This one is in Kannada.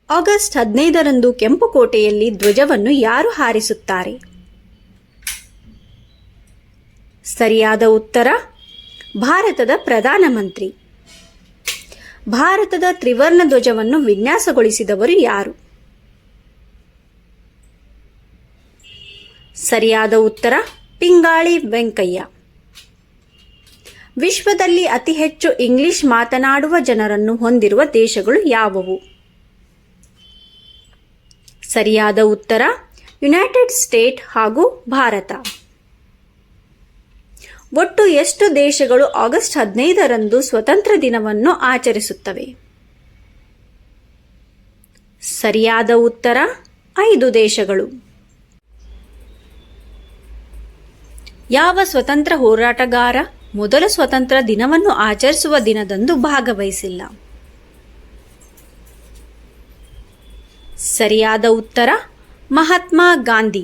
ಆಗಸ್ಟ್ 15ರಂದು ಕೆಂಪುಕೋಟೆಯಲ್ಲಿ ಧ್ವಜವನ್ನು ಯಾರು ಹಾರಿಸುತ್ತಾರೆ? ಸರಿಯಾದ ಉತ್ತರ ಭಾರತದ ಪ್ರಧಾನಮಂತ್ರಿ. ಭಾರತದ ತ್ರಿವರ್ಣ ಧ್ವಜವನ್ನು ವಿನ್ಯಾಸಗೊಳಿಸಿದವರು ಯಾರು? ಸರಿಯಾದ ಉತ್ತರ ಪಿಂಗಾಳಿ ವೆಂಕಯ್ಯ. ವಿಶ್ವದಲ್ಲಿ ಅತಿ ಹೆಚ್ಚು ಇಂಗ್ಲಿಷ್ ಮಾತನಾಡುವ ಜನರನ್ನು ಹೊಂದಿರುವ ದೇಶಗಳು ಯಾವುವು? ಸರಿಯಾದ ಉತ್ತರ ಯುನೈಟೆಡ್ ಸ್ಟೇಟ್ ಹಾಗೂ ಭಾರತ. ಒಟ್ಟು ಎಷ್ಟು ದೇಶಗಳು ಆಗಸ್ಟ್ 15ರಂದು ಸ್ವತಂತ್ರ ದಿನವನ್ನು ಆಚರಿಸುತ್ತವೆ? ಸರಿಯಾದ ಉತ್ತರ 5 ದೇಶಗಳು. ಯಾವ ಸ್ವತಂತ್ರ ಹೋರಾಟಗಾರ ಮೊದಲ ಸ್ವತಂತ್ರ ದಿನವನ್ನು ಆಚರಿಸುವ ದಿನದಂದು ಭಾಗವಹಿಸಿಲ್ಲ? ಸರಿಯಾದ ಉತ್ತರ ಮಹಾತ್ಮ ಗಾಂಧಿ.